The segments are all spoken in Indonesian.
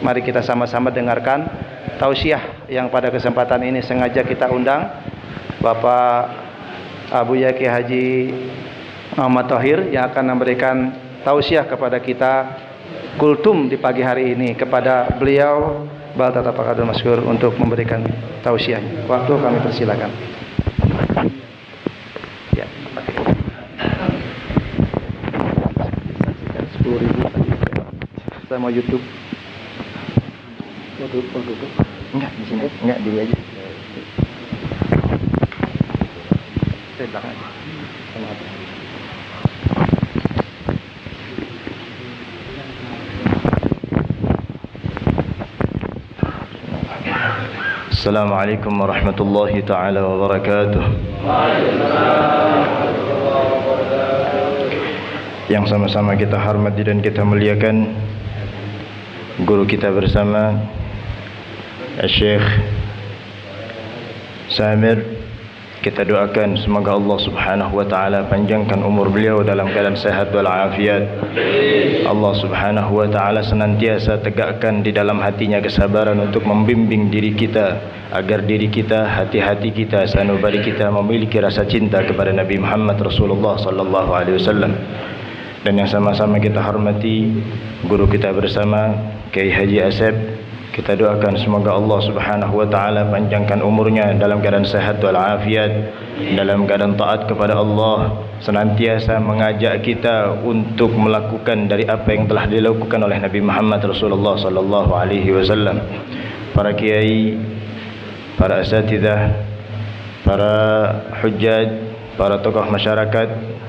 Mari kita sama-sama dengarkan tausiah yang pada kesempatan ini sengaja kita undang Bapak Abu Yaki Haji Muhammad Thohir yang akan memberikan tausiah kepada kita kultum di pagi hari ini. Kepada beliau Balta Tapakadul Maskur untuk memberikan tausiahnya. Waktu kami persilakan. Ya, pakai. 10.000 tadi. Saya mau YouTube. Waduh. Enggak, di sini. Enggak, diri aja. Saya belakang aja. Sama hati. Assalamualaikum warahmatullahi ta'ala wabarakatuh. Yang sama-sama kita hormati dan kita muliakan guru kita bersama Syekh Samir. Kita doakan semoga Allah Subhanahu wa taala panjangkan umur beliau dalam keadaan sehat wal afiat. Allah Subhanahu wa taala senantiasa tegakkan di dalam hatinya kesabaran untuk membimbing diri kita agar diri kita, hati-hati kita, sanubari kita memiliki rasa cinta kepada Nabi Muhammad Rasulullah sallallahu alaihi wasallam. Dan yang sama-sama kita hormati guru kita bersama Kiai Haji Asep. Kita doakan semoga Allah Subhanahu wa taala panjangkan umurnya dalam keadaan sehat wal afiat, dalam keadaan taat kepada Allah, senantiasa mengajak kita untuk melakukan dari apa yang telah dilakukan oleh Nabi Muhammad Rasulullah sallallahu alaihi wasallam. Para kiai, para asatidzah, para hujjaj, para tokoh masyarakat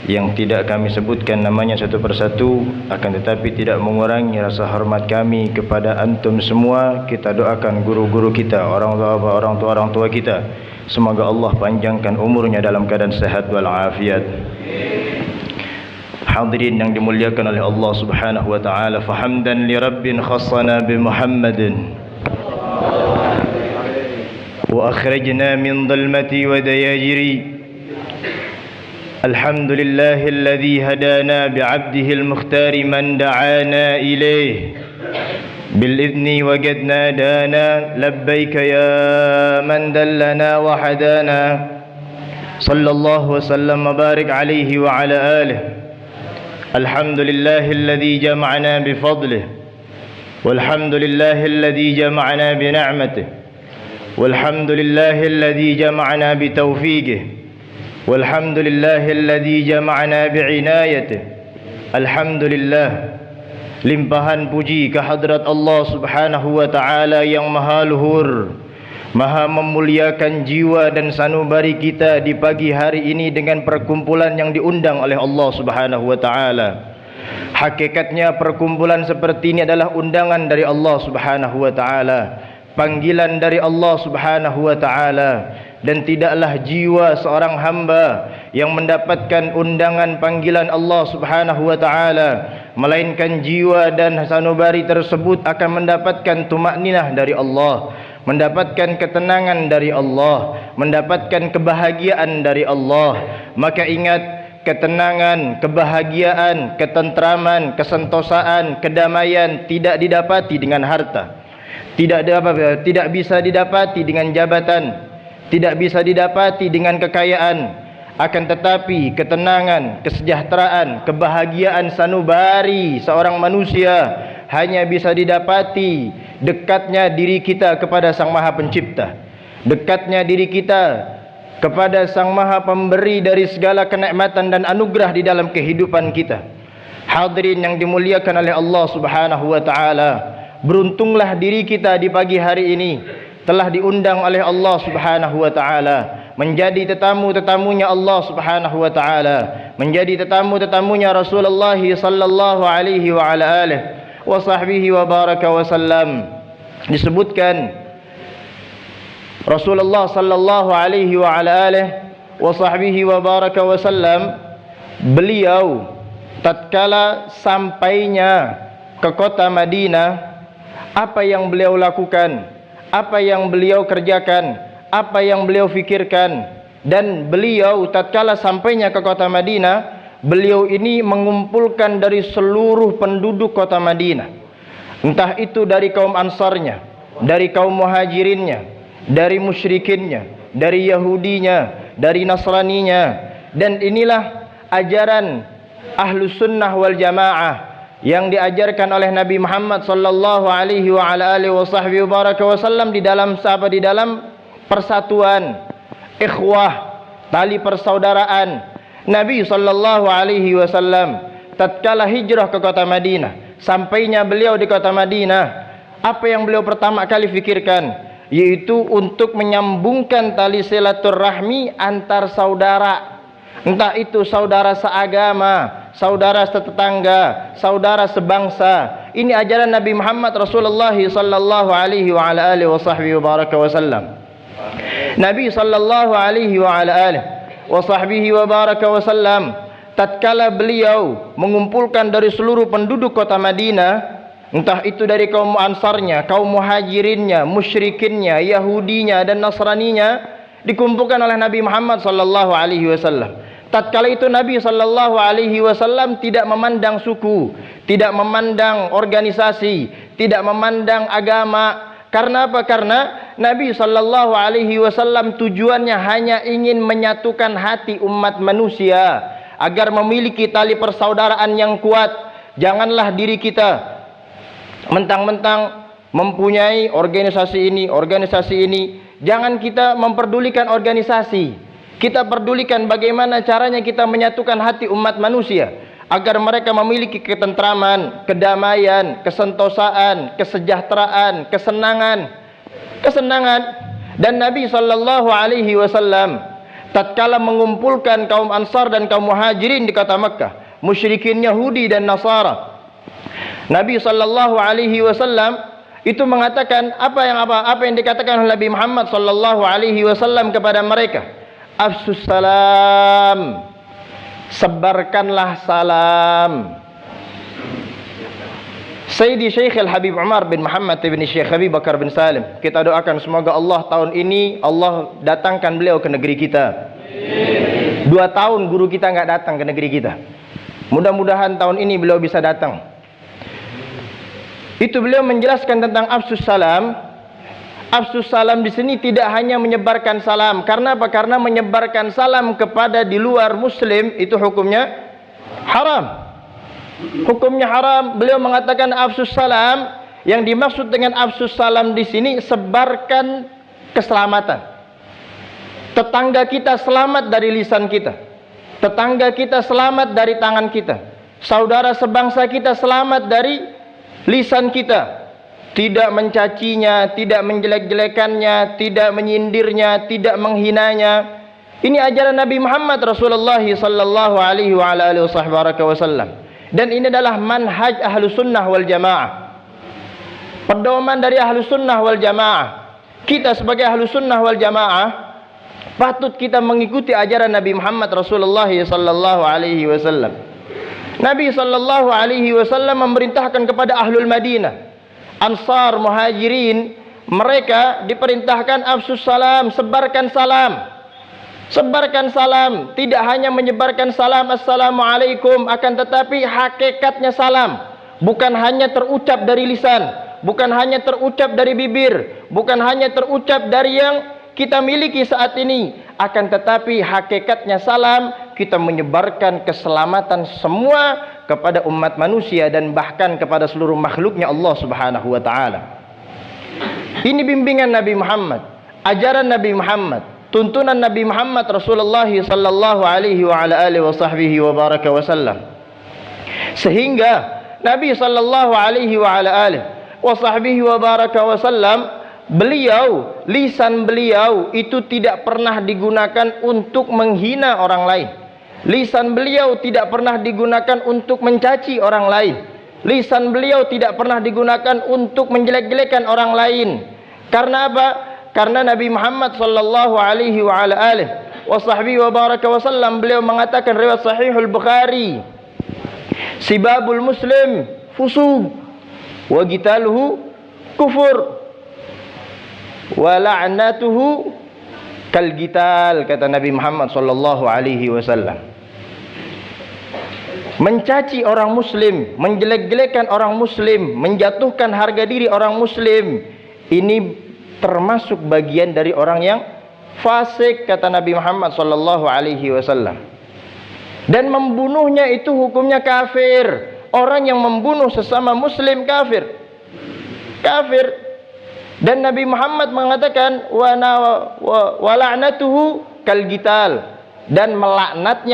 yang tidak kami sebutkan namanya satu persatu, akan tetapi tidak mengurangi rasa hormat kami kepada antum semua. Kita doakan guru-guru kita, orang tua kita, semoga Allah panjangkan umurnya dalam keadaan sehat wal afiat. Hadirin yang dimuliakan oleh Allah Subhanahu wa taala, fahamdan li rabbin khassana bi Muhammadin wa akhrajna min dhulmati wa dayajiri. الحمد لله الذي هدانا بعبده المختار من دعانا إليه بالإذن وقد نادانا لبيك يا من دلنا وحدانا صلى الله وسلم وبارك عليه وعلى آله. الحمد لله الذي جمعنا بفضله والحمد لله الذي جمعنا بنعمته والحمد لله الذي جمعنا بتوفيقه والحمد لله الذي جمعنا بعنايته. Alhamdulillah, limpahan puji kehadrat Allah Subhanahu wa taala yang maha luhur, maha memuliakan jiwa dan sanubari kita di pagi hari ini dengan perkumpulan yang diundang oleh Allah Subhanahu wa taala. Hakikatnya perkumpulan seperti ini adalah undangan dari Allah Subhanahu wa taala, panggilan dari Allah Subhanahu wa taala. Dan tidaklah jiwa seorang hamba yang mendapatkan undangan panggilan Allah Subhanahu wa taala, melainkan jiwa dan sanubari tersebut akan mendapatkan tumakninah dari Allah, mendapatkan ketenangan dari Allah, mendapatkan kebahagiaan dari Allah. Maka ingat, ketenangan, kebahagiaan, ketentraman, kesentosaan, kedamaian tidak didapati dengan harta, tidak bisa didapati dengan jabatan, tidak bisa didapati dengan kekayaan. Akan tetapi ketenangan, kesejahteraan, kebahagiaan sanubari seorang manusia hanya bisa didapati dekatnya diri kita kepada Sang Maha Pencipta, dekatnya diri kita kepada Sang Maha Pemberi dari segala kenikmatan dan anugerah di dalam kehidupan kita. Hadirin yang dimuliakan oleh Allah Subhanahu wa taala, beruntunglah diri kita di pagi hari ini telah diundang oleh Allah Subhanahu wa taala menjadi tetamu-tetamunya Allah Subhanahu wa taala, menjadi tetamu-tetamunya Rasulullah sallallahu alaihi wa ala alihi wa sahbihi wa baraka wa sallam. Disebutkan Rasulullah sallallahu alaihi wa ala alihi wa sahbihi wa baraka wa sallam, beliau tatkala sampainya ke kota Madinah, apa yang beliau lakukan, apa yang beliau kerjakan, apa yang beliau fikirkan. Dan beliau tatkala sampainya ke kota Madinah, beliau ini mengumpulkan dari seluruh penduduk kota Madinah, Entah itu dari kaum Ansarnya, dari kaum Muhajirinnya, dari musyrikinnya, dari Yahudinya, dari Nasraninya. Dan inilah ajaran Ahlus Sunnah wal Jamaah yang diajarkan oleh Nabi Muhammad sallallahu alaihi wa ala alihi wasallam di dalam persatuan, ikhwah, tali persaudaraan. Nabi sallallahu alaihi wasallam tatkala hijrah ke kota Madinah, sampainya beliau di kota Madinah, apa yang beliau pertama kali fikirkan? Yaitu untuk menyambungkan tali silaturahmi antar saudara. Entah itu saudara seagama, saudara setetangga, saudara sebangsa. Ini ajaran Nabi Muhammad Rasulullah sallallahu alaihi wa ala alihi wasallam. Nabi sallallahu alaihi wa ala alihi wasallam tatkala beliau mengumpulkan dari seluruh penduduk kota Madinah, entah itu dari kaum Ansarnya, kaum Muhajirinnya, musyrikinnya, Yahudinya dan Nasraninya, dikumpulkan oleh Nabi Muhammad sallallahu alaihi wasallam. Tatkala itu Nabi sallallahu alaihi wasallam tidak memandang suku, tidak memandang organisasi, tidak memandang agama. Karena apa? Karena Nabi sallallahu alaihi wasallam tujuannya hanya ingin menyatukan hati umat manusia agar memiliki tali persaudaraan yang kuat. Janganlah diri kita mentang-mentang mempunyai organisasi ini. Jangan kita memperdulikan organisasi. Kita perdulikan bagaimana caranya kita menyatukan hati umat manusia agar mereka memiliki ketentraman, kedamaian, kesentosaan, kesejahteraan, kesenangan. Dan Nabi sallallahu alaihi wasallam tatkala mengumpulkan kaum Ansar dan kaum Muhajirin di kota Makkah, musyrikin Yahudi dan Nasara, Nabi sallallahu alaihi wasallam itu mengatakan apa yang dikatakan oleh Nabi Muhammad sallallahu alaihi wasallam kepada mereka. Afsus salam, sebarkanlah salam. Sayyidi Syekh Al-Habib Umar bin Muhammad bin Syekh Habib Bakar bin Salim, kita doakan semoga Allah tahun ini Allah datangkan beliau ke negeri kita. 2 tahun guru kita nggak datang ke negeri kita. Mudah-mudahan tahun ini beliau bisa datang. Itu beliau menjelaskan tentang afsus salam. Afsus salam di sini tidak hanya menyebarkan salam. Karena apa? Karena menyebarkan salam kepada di luar muslim itu hukumnya haram. Hukumnya haram. Beliau mengatakan afsus salam, yang dimaksud dengan afsus salam di sini sebarkan keselamatan. Tetangga kita selamat dari lisan kita. Tetangga kita selamat dari tangan kita. Saudara sebangsa kita selamat dari lisan kita. Tidak mencacinya, tidak menjelek-jelekannya, tidak menyindirnya, tidak menghinanya. Ini ajaran Nabi Muhammad Rasulullah sallallahu alaihi wa ala alihi wasallam. Dan ini adalah manhaj Ahlus Sunnah wal Jamaah. Pedoman dari Ahlus Sunnah wal Jamaah. Kita sebagai Ahlus Sunnah wal Jamaah patut kita mengikuti ajaran Nabi Muhammad Rasulullah sallallahu alaihi wasallam. Nabi sallallahu alaihi wasallam memerintahkan kepada Ahlul Madinah, Ansar, Muhajirin, mereka diperintahkan afsus salam, sebarkan salam. Sebarkan salam, tidak hanya menyebarkan salam assalamualaikum, akan tetapi hakikatnya salam bukan hanya terucap dari lisan, bukan hanya terucap dari bibir, bukan hanya terucap dari yang kita miliki saat ini, akan tetapi hakikatnya salam kita menyebarkan keselamatan semua kepada umat manusia dan bahkan kepada seluruh makhluknya Allah Subhanahu wa taala. Ini bimbingan Nabi Muhammad, ajaran Nabi Muhammad, tuntunan Nabi Muhammad Rasulullah sallallahu alaihi wa ala alihi wasallam. Sehingga Nabi sallallahu alaihi wa ala alihi wasallam, beliau, lisan beliau itu tidak pernah digunakan untuk menghina orang lain. Lisan beliau tidak pernah digunakan untuk mencaci orang lain. Lisan beliau tidak pernah digunakan untuk menjelek-jelekan orang lain. Karena apa? Karena Nabi Muhammad sallallahu alaihi wa ala alihi wasallam beliau mengatakan, riwayat Sahihul Bukhari, sibabul muslim fusuq wa qitaluhu kufur wa la'natuhu kal qital, kata Nabi Muhammad sallallahu alaihi wasallam. mencaci orang muslim, menjelek-jelekan orang muslim, menjatuhkan harga diri orang muslim, ini termasuk bagian dari orang yang fasik, kata Nabi Muhammad sallallahu alaihi wasallam. Dan membunuhnya itu hukumnya kafir. Orang yang membunuh sesama muslim kafir. Kafir. Dan Nabi Muhammad mengatakan wa la'natuhu kal gital. Dan melaknat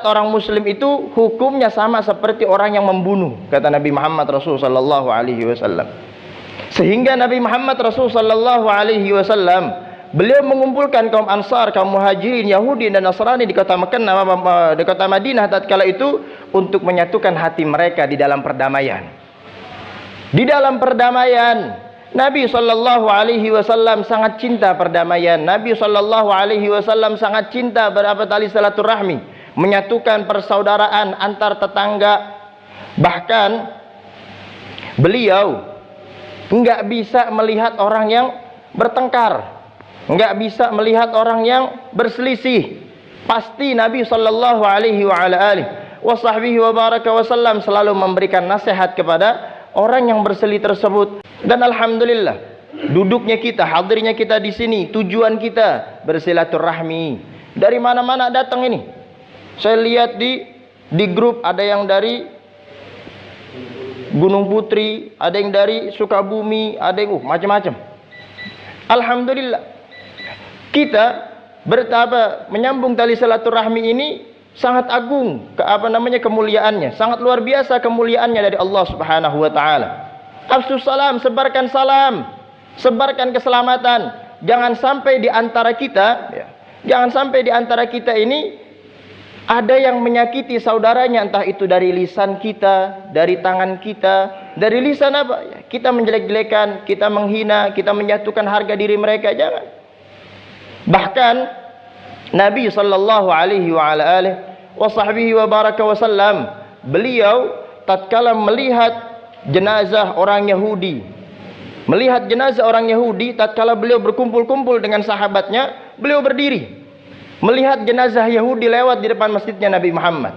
orang muslim itu hukumnya sama seperti orang yang membunuh, kata Nabi Muhammad Rasul sallallahu alaihi wasallam. Sehingga Nabi Muhammad Rasul sallallahu alaihi wasallam beliau mengumpulkan kaum Ansar, kaum Muhajirin, Yahudi dan Nasrani di kota Mekah, di kota Madinah tatkala itu untuk menyatukan hati mereka di dalam perdamaian. Di dalam perdamaian Nabi sallallahu alaihi wasallam sangat cinta perdamaian. Nabi sallallahu alaihi wasallam sangat cinta tali silaturahmi, menyatukan persaudaraan antar tetangga. Bahkan beliau enggak bisa melihat orang yang bertengkar, enggak bisa melihat orang yang berselisih. Pasti Nabi sallallahu alaihi wasallam selalu memberikan nasihat kepada orang yang berselisih tersebut. Dan alhamdulillah, duduknya kita, hadirnya kita di sini, tujuan kita bersilaturahmi. Dari mana-mana datang ini. Saya lihat di grup ada yang dari Gunung Putri, ada yang dari Sukabumi, ada yang macam-macam. Alhamdulillah. Kita menyambung tali silaturahmi ini sangat agung kemuliaannya, sangat luar biasa kemuliaannya dari Allah Subhanahu wa taala. Afsus salam, sebarkan salam, sebarkan keselamatan. Jangan sampai di antara kita, ini ada yang menyakiti saudaranya, entah itu dari lisan kita, dari tangan kita, dari lisan apa? Kita menjelek-jelekan, kita menghina, kita menyatukan harga diri mereka, jangan. Bahkan Nabi sallallahu alaihi wasallam beliau tatkala melihat jenazah orang Yahudi, tatkala beliau berkumpul-kumpul dengan sahabatnya, beliau berdiri melihat jenazah Yahudi lewat di depan masjidnya Nabi Muhammad.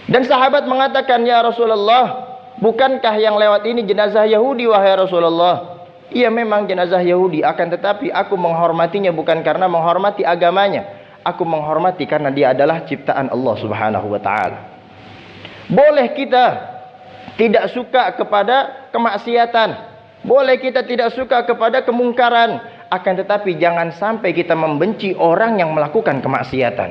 Dan sahabat mengatakan, "Ya Rasulullah, bukankah yang lewat ini jenazah Yahudi wahai Rasulullah?" Iya, memang jenazah Yahudi, akan tetapi aku menghormatinya bukan karena menghormati agamanya, aku menghormati karena dia adalah ciptaan Allah Subhanahu wa taala. Boleh kita tidak suka kepada kemaksiatan, boleh kita tidak suka kepada kemungkaran, akan tetapi jangan sampai kita membenci orang yang melakukan kemaksiatan.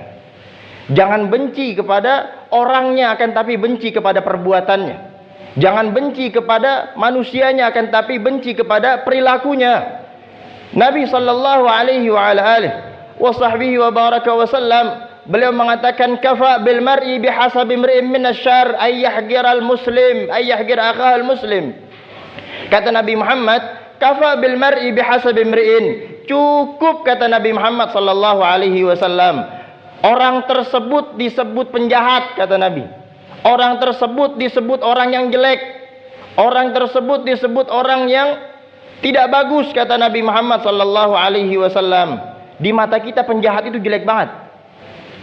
Jangan benci kepada orangnya, akan tapi benci kepada perbuatannya. Jangan benci kepada manusianya, akan tapi benci kepada perilakunya. Nabi sallallahu alaihi wasallam beliau mengatakan, kafa bil mar'i bihasabi imri'in min asyarr ay yahgira al muslim ay yahgira akhal muslim. Kata Nabi Muhammad, kafa bil mar'i bihasabi imri'in, cukup, kata Nabi Muhammad sallallahu alaihi wasallam, orang tersebut disebut penjahat, kata Nabi. Orang tersebut disebut orang yang jelek. Orang tersebut disebut orang yang tidak bagus, kata Nabi Muhammad sallallahu alaihi wasallam. Di mata kita penjahat itu jelek banget.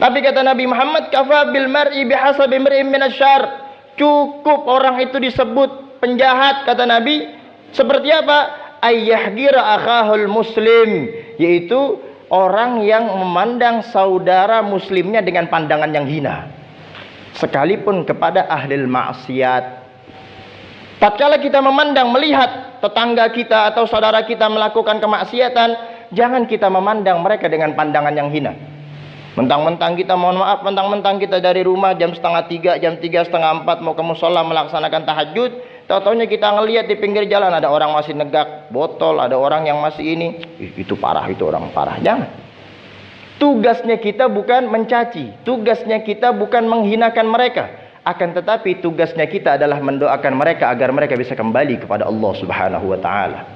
Tapi kata Nabi Muhammad, kafa bil mar'i bihasabi imri'in min asyarr, cukup orang itu disebut penjahat, kata Nabi. Seperti apa? Ayyahgira akhahul muslim, yaitu orang yang memandang saudara muslimnya dengan pandangan yang hina, sekalipun kepada ahli maksiat. Tatkala kita melihat tetangga kita atau saudara kita melakukan kemaksiatan, jangan kita memandang mereka dengan pandangan yang hina. Mentang-mentang kita, mohon maaf, mentang-mentang kita dari rumah jam 2:30, jam 3:30, 4 mau ke mushola melaksanakan tahajud, tahu-taunya kita ngelihat di pinggir jalan ada orang masih negak botol, ada orang yang masih ini, itu parah, itu orang parah. Jangan. Tugasnya kita bukan mencaci, tugasnya kita bukan menghinakan mereka, akan tetapi tugasnya kita adalah mendoakan mereka agar mereka bisa kembali kepada Allah Subhanahu wa taala.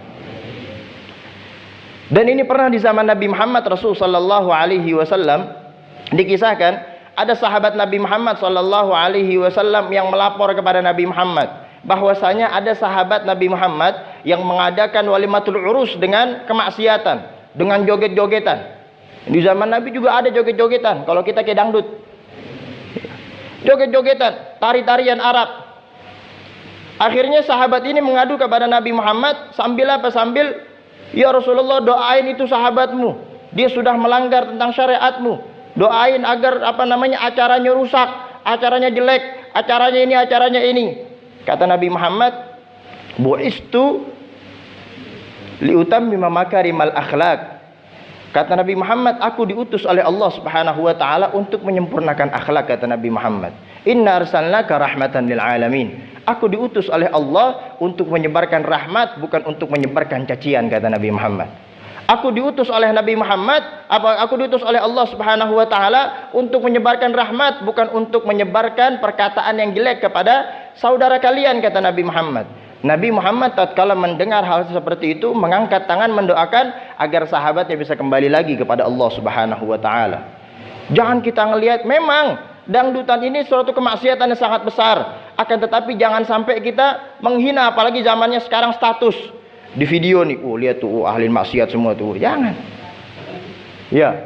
Dan ini pernah di zaman Nabi Muhammad Rasul sallallahu alaihi wasallam dikisahkan, ada sahabat Nabi Muhammad sallallahu alaihi wasallam yang melapor kepada Nabi Muhammad bahwasanya ada sahabat Nabi Muhammad yang mengadakan walimatul urus dengan kemaksiatan, dengan joget-jogetan. Di zaman Nabi juga ada joget-jogetan, kalau kita kayak dangdut. joget-jogetan, tari-tarian Arab. Akhirnya sahabat ini mengadu kepada Nabi Muhammad sambil apa? Sambil, ya Rasulullah, doain itu sahabatmu. Dia sudah melanggar tentang syariatmu. Doain agar acaranya rusak, acaranya jelek, acaranya ini. Kata Nabi Muhammad, bu'istu liutammima makarimal akhlak. Kata Nabi Muhammad, aku diutus oleh Allah Subhanahu wa taala untuk menyempurnakan akhlak. Kata Nabi Muhammad, inna arsalnaka rahmatan lil alamin. Aku diutus oleh Allah untuk menyebarkan rahmat, bukan untuk menyebarkan cacian. Kata Nabi Muhammad, aku diutus oleh Nabi Muhammad, aku diutus oleh Allah Subhanahu wa taala untuk menyebarkan rahmat, bukan untuk menyebarkan perkataan yang jelek kepada saudara kalian. Kata Nabi Muhammad. Nabi Muhammad tatkala mendengar hal seperti itu, mengangkat tangan mendoakan agar sahabatnya bisa kembali lagi kepada Allah Subhanahu wa taala. Jangan kita ngelihat, memang dangdutan ini suatu kemaksiatan yang sangat besar, akan tetapi jangan sampai kita menghina, apalagi zamannya sekarang status di video nih, lihat tuh ahli maksiat semua tuh. Jangan. Ya.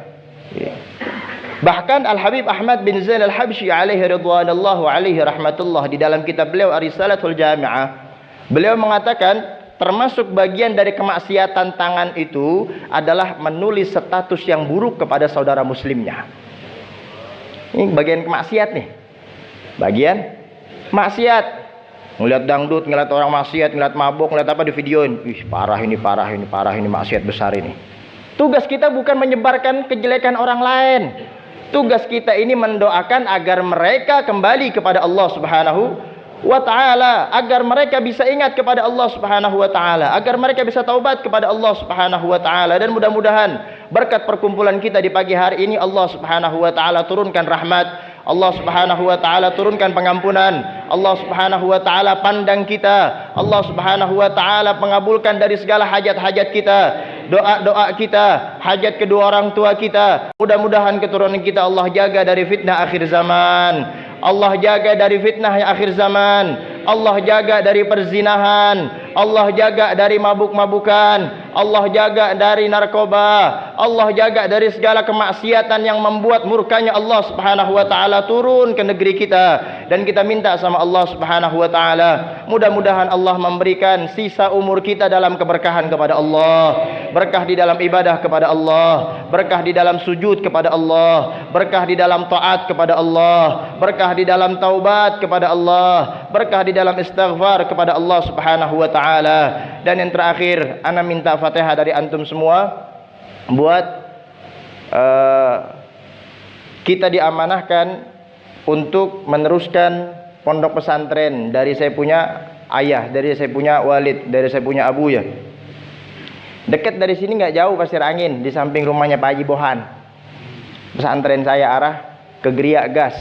Bahkan Al-Habib Ahmad bin Zain Al-Habsyi alaihi ridwanallahu alaihi rahmatullah, di dalam kitab beliau Ar-Risalatul Jami'ah, beliau mengatakan termasuk bagian dari kemaksiatan tangan itu adalah menulis status yang buruk kepada saudara muslimnya. Ini bagian maksiat nih. Bagian maksiat. Ngeliat dangdut, ngeliat orang maksiat, ngeliat mabuk, ngeliat apa di videoin. Ih, parah ini maksiat besar ini. Tugas kita bukan menyebarkan kejelekan orang lain. Tugas kita ini mendoakan agar mereka kembali kepada Allah Subhanahu wa ta'ala, agar mereka bisa ingat kepada Allah Subhanahu wa ta'ala, agar mereka bisa taubat kepada Allah Subhanahu wa ta'ala. Dan mudah-mudahan berkat perkumpulan kita di pagi hari ini, Allah Subhanahu wa ta'ala turunkan rahmat, Allah Subhanahu wa ta'ala turunkan pengampunan, Allah Subhanahu wa ta'ala pandang kita, Allah Subhanahu wa ta'ala mengabulkan dari segala hajat-hajat kita, doa-doa kita, hajat kedua orang tua kita. Mudah-mudahan keturunan kita Allah jaga dari fitnah akhir zaman, Allah jaga dari fitnah akhir zaman, Allah jaga dari perzinahan, Allah jaga dari mabuk-mabukan, Allah jaga dari narkoba, Allah jaga dari segala kemaksiatan yang membuat murkanya Allah Subhanahu wa ta'ala turun ke negeri kita. Dan kita minta sama Allah Subhanahu wa ta'ala, mudah-mudahan Allah memberikan sisa umur kita dalam keberkahan kepada Allah, berkah di dalam ibadah kepada Allah, berkah di dalam sujud kepada Allah, berkah di dalam taat kepada Allah, berkah di dalam taubat kepada Allah, berkah di dalam istighfar kepada Allah Subhanahu wa ta'ala. Dan yang terakhir, ana minta Fatihah dari antum semua buat kita diamanahkan untuk meneruskan pondok pesantren dari saya punya ayah, dari saya punya walid, dari saya punya abu ya. Dekat dari sini nggak jauh, Pasir Angin, di samping rumahnya Pak Haji Bohan. Pesantren saya arah ke Geriak Gas.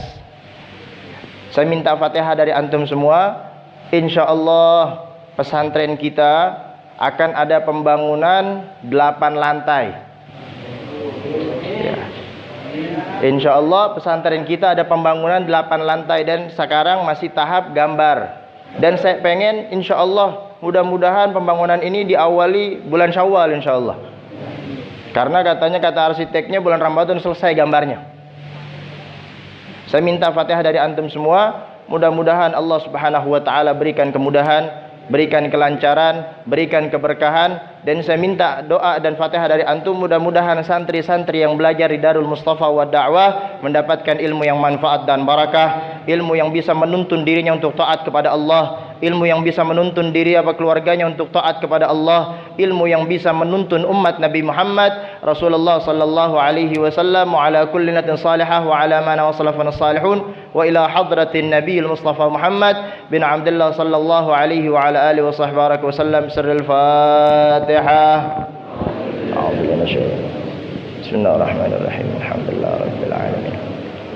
Saya minta Fatihah dari antum semua. Insya Allah pesantren kita akan ada pembangunan 8 lantai. Ya. Insya Allah pesantren kita ada pembangunan 8 lantai dan sekarang masih tahap gambar. Dan saya pengen insya Allah mudah-mudahan pembangunan ini diawali bulan Syawal insya Allah. Karena katanya kata arsiteknya bulan Ramadan selesai gambarnya. Saya minta Fatihah dari antum semua. Mudah-mudahan Allah Subhanahu wa ta'ala berikan kemudahan, berikan kelancaran, berikan keberkahan. Dan saya minta doa dan Fatihah dari antum, mudah-mudahan santri-santri yang belajar di Darul Mustafa wa Da'wah mendapatkan ilmu yang manfaat dan barakah, ilmu yang bisa menuntun dirinya untuk taat kepada Allah, ilmu yang bisa menuntun diri keluarganya untuk taat kepada Allah, ilmu yang bisa menuntun umat Nabi Muhammad Rasulullah sallallahu alaihi wasallam wa ala kulli natin salihah wa ala mana wa salafana salihun wa ila hadratin Nabi Mustafa Muhammad bin Abdullah sallallahu alaihi wa ala alihi wa sahbihi wasallam. Sirrul Fatihah. Bismillahirrahmanirrahim. Alhamdulillah rabbil alamin.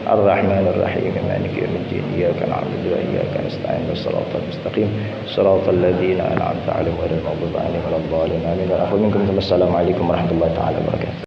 Ar-Rahmanir Rahim. Maliki yaumiddin. Iyyaka na'budu wa iyyaka nasta'in. Shiratal mustaqim. Shiratal ladzina an'amta 'alaihim ghairil maghdubi 'alaihim waladdallin. Amin. Assalamualaikum warahmatullahi taala wabarakatuh.